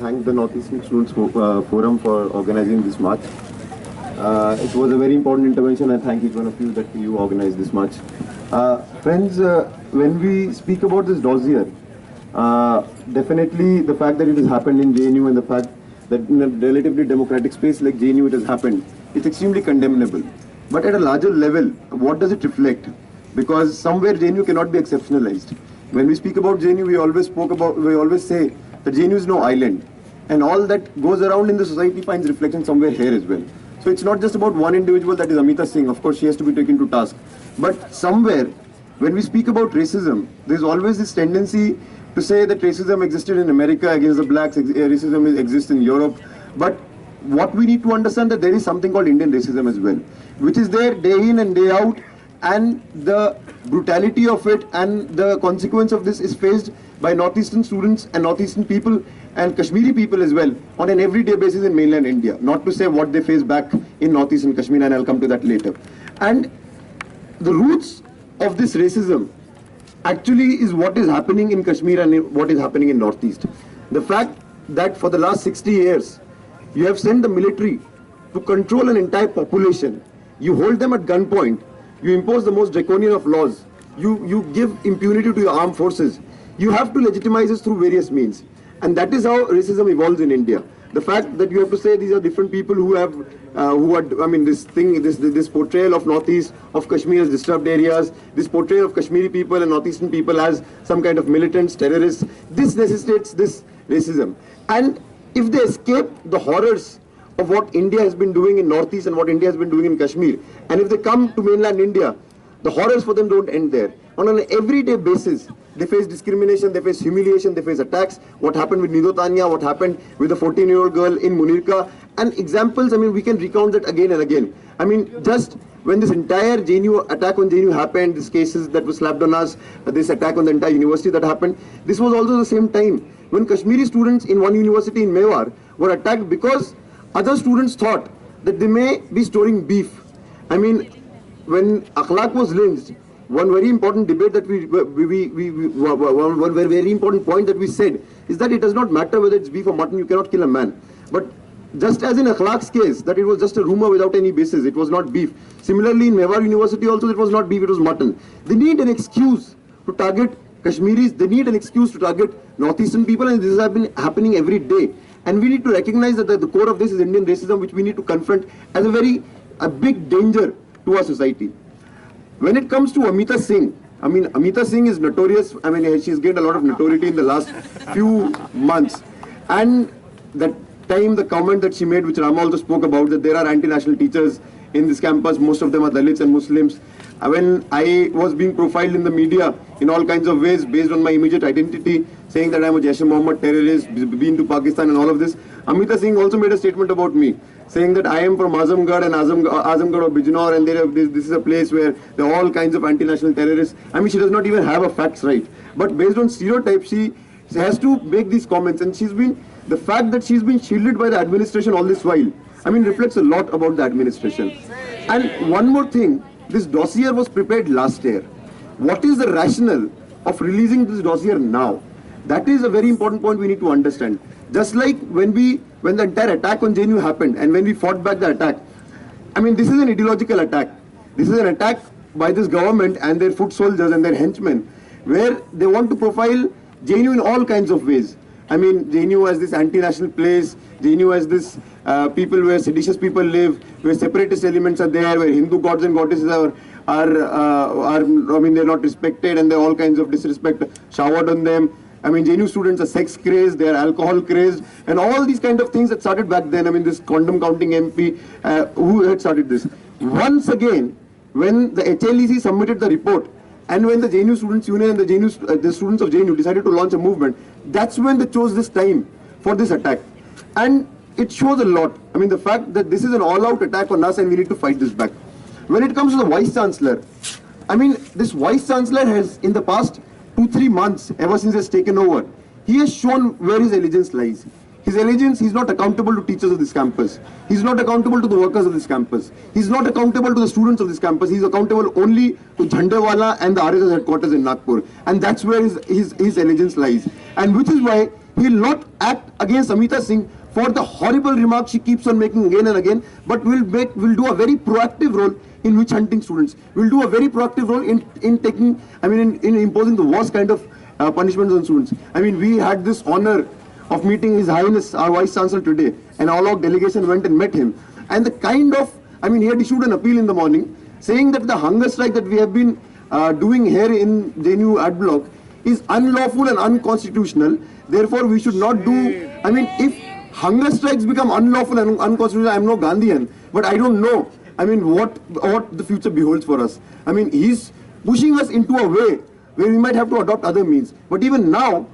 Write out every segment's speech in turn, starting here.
thank the Northeastern Students Forum for organizing this march. It was a very important intervention. I thank each one of you that you organized this march. Friends, when we speak about this dossier, definitely the fact that it has happened in JNU and the fact that in a relatively democratic space like JNU it has happened, it's extremely condemnable. But at a larger level, what does it reflect? Because somewhere JNU cannot be exceptionalized. When we speak about JNU, we always say that JNU is no island, and all that goes around in the society finds reflection somewhere here as well. So it's not just about one individual, that is Amita Singh. Of course, she has to be taken to task. But somewhere, when we speak about racism, there's always this tendency to say that racism existed in America against the blacks, racism exists in Europe. But what we need to understand that there is something called Indian racism as well, which is there day in and day out, and the brutality of it and the consequence of this is faced by Northeastern students and Northeastern people and Kashmiri people as well on an everyday basis in mainland India. Not to say what they face back in Northeastern Kashmir, and I'll come to that later. And the roots of this racism actually is what is happening in Kashmir and what is happening in Northeast. The fact that for the last 60 years, you have sent the military to control an entire population. You hold them at gunpoint. You impose the most draconian of laws. You give impunity to your armed forces. You have to legitimize this through various means. And that is how racism evolves in India. The fact that you have to say these are different people who are, this portrayal of Northeast, of Kashmir as disturbed areas, this portrayal of Kashmiri people and Northeastern people as some kind of militants, terrorists, this necessitates this racism. And if they escape the horrors of what India has been doing in Northeast and what India has been doing in Kashmir, and if they come to mainland India, the horrors for them don't end there. On an everyday basis, they face discrimination, they face humiliation, they face attacks. What happened with Nido Tanya, what happened with a 14-year-old girl in Munirka, and examples, we can recount that again and again. Just when this entire attack on JNU happened, these cases that were slapped on us, this attack on the entire university that happened, this was also the same time when Kashmiri students in one university in Mewar were attacked because other students thought that they may be storing beef. When Akhlaq was lynched, one very important debate that one very important point that we said is that it does not matter whether it's beef or mutton, you cannot kill a man. But just as in Akhlaq's case, that it was just a rumor without any basis, it was not beef. Similarly, in Mewar University also, it was not beef, it was mutton. They need an excuse to target Kashmiris, they need an excuse to target Northeastern people, and this has been happening every day. And we need to recognize that the core of this is Indian racism, which we need to confront as a big danger to our society. When it comes to Amita Singh, Amita Singh is notorious. She's gained a lot of notoriety in the last few months. And that time, the comment that she made, which Rama also spoke about, that there are anti-national teachers in this campus, most of them are Dalits and Muslims. When I was being profiled in the media in all kinds of ways based on my immediate identity, saying that I'm a Jaish-e-Mohammed terrorist, been to Pakistan and all of this, Amita Singh also made a statement about me, saying that I am from Azamgarh and Azamgarh of Bijnor, and this is a place where there are all kinds of anti-national terrorists. She does not even have a facts right. But based on stereotypes, she has to make these comments, and the fact that she's been shielded by the administration all this while, reflects a lot about the administration. And one more thing, this dossier was prepared last year. What is the rationale of releasing this dossier now? That is a very important point we need to understand. Just like when the entire attack on JNU happened and when we fought back the attack, this is an ideological attack. This is an attack by this government and their foot soldiers and their henchmen, where they want to profile JNU in all kinds of ways. JNU as this anti-national place, JNU as this people where seditious people live, where separatist elements are there, where Hindu gods and goddesses they're not respected and there are all kinds of disrespect showered on them. JNU students are sex crazed, they are alcohol crazed, and all these kind of things that started back then. this condom counting MP, who had started this? Once again, when the HLEC submitted the report, and when the JNU Students Union and the students of JNU decided to launch a movement, that's when they chose this time for this attack. And it shows a lot. The fact that this is an all-out attack on us and we need to fight this back. When it comes to the Vice Chancellor, this Vice Chancellor has, in the past 2-3 months, ever since he has taken over, he has shown where his allegiance lies. His allegiance, he's not accountable to teachers of this campus. He's not accountable to the workers of this campus. He's not accountable to the students of this campus. He's accountable only to Jhandewala and the RSS headquarters in Nagpur. And that's where his allegiance lies. And which is why He will not act against Amita Singh for the horrible remarks she keeps on making again and again, but will do a very proactive role in witch hunting students. Will do a very proactive role in taking, in imposing the worst kind of punishments on students. We had this honor of meeting His Highness, our Vice Chancellor today, and all our delegation went and met him. And the kind of, he had issued an appeal in the morning saying that the hunger strike that we have been doing here in JNU Ad Block is unlawful and unconstitutional. Therefore, we should not do, if hunger strikes become unlawful and unconstitutional, I am no Gandhian, but I don't know, what the future beholds for us. He's pushing us into a way where we might have to adopt other means. But even now,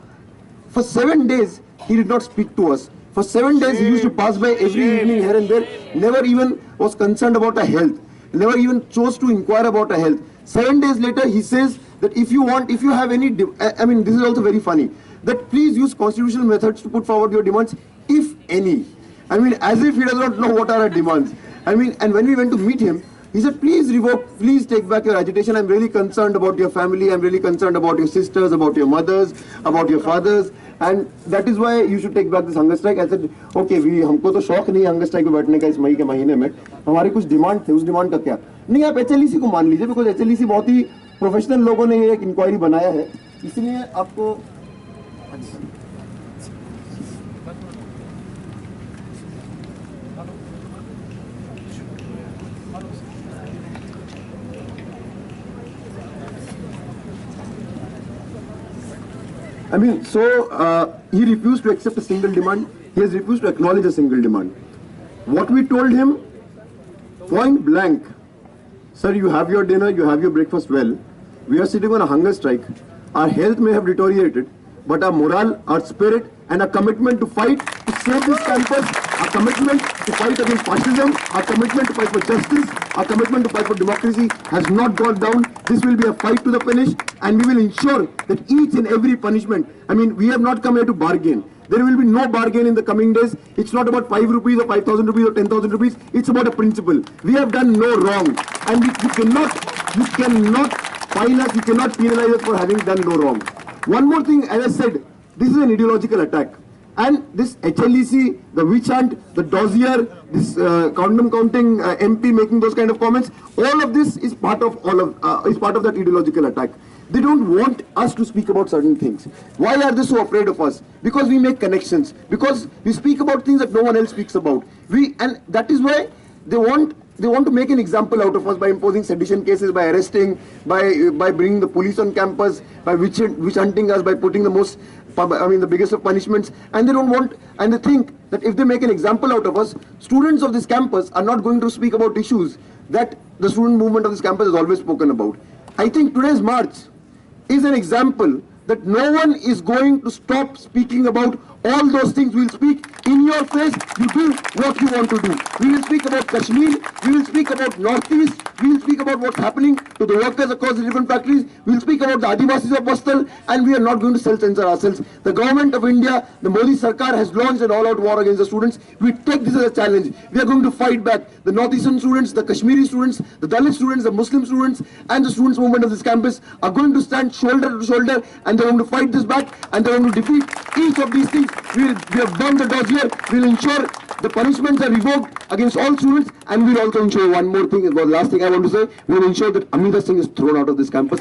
for 7 days, he did not speak to us. For 7 days, he used to pass by every evening here and there, never even was concerned about our health, never even chose to inquire about our health. 7 days later, he says that if you have any, this is also very funny, that please use constitutional methods to put forward your demands, if any. As if he does not know what are our demands. And when we went to meet him, he said, please revoke, please take back your agitation. I'm really concerned about your family. I'm really concerned about your sisters, about your mothers, about your fathers. And that is why you should take back this hunger strike. I said, okay, हमको तो शौक नहीं hunger strike पे बैठने का इस मई के महीने में. हमारे कुछ डिमांड थे, उस डिमांड का क्या? नहीं, आप HLEC को मान लीजिए, because HLEC बहुत ही प्रोफेशनल लोगों ने ये एक इंक्वायरी बनाया है. इसलिए आपको he refused to accept a single demand. He has refused to acknowledge a single demand. What we told him, point blank, sir, you have your dinner, you have your breakfast well. We are sitting on a hunger strike. Our health may have deteriorated, but our morale, our spirit, and our commitment to fight to save this campus, our commitment to fight against fascism, our commitment to fight for justice, our commitment to fight for democracy has not gone down. This will be a fight to the finish, and we will ensure that each and every punishment, we have not come here to bargain. There will be no bargain in the coming days. It's not about 5 rupees or 5,000 rupees or 10,000 rupees. It's about a principle. We have done no wrong, and you cannot fine us, you cannot penalize us for having done no wrong. One more thing, as I said, this is an ideological attack. And this HLEC, the witch hunt, the Dossier, this condom counting MP making those kind of comments, all of this is part of that ideological attack. They don't want us to speak about certain things. Why are they so afraid of us? Because we make connections. Because we speak about things that no one else speaks about. And that is why they want to make an example out of us by imposing sedition cases, by arresting, by bringing the police on campus, by witch hunting us, by putting the biggest of punishments. And they don't want, and they think that if they make an example out of us, students of this campus are not going to speak about issues that the student movement of this campus has always spoken about. I think today's march is an example that no one is going to stop speaking about all those things. We will speak in your face. You do what you want to do. We will speak about Kashmir. We will speak about Northeast. We will speak about what's happening to the workers across the different factories. We will speak about the Adivasis of Bastal, and we are not going to self-censor ourselves. The government of India, the Modi Sarkar, has launched an all-out war against the students. We take this as a challenge. We are going to fight back. The Northeastern students, the Kashmiri students, the Dalit students, the Muslim students, and the students' movement of this campus are going to stand shoulder to shoulder, and they're going to fight this back, and they're going to defeat each of these things. We have done the Dossier. We will ensure the punishments are revoked against all students, and we will also ensure one more thing, the last thing I want to say, we will ensure that Amita Singh is thrown out of this campus.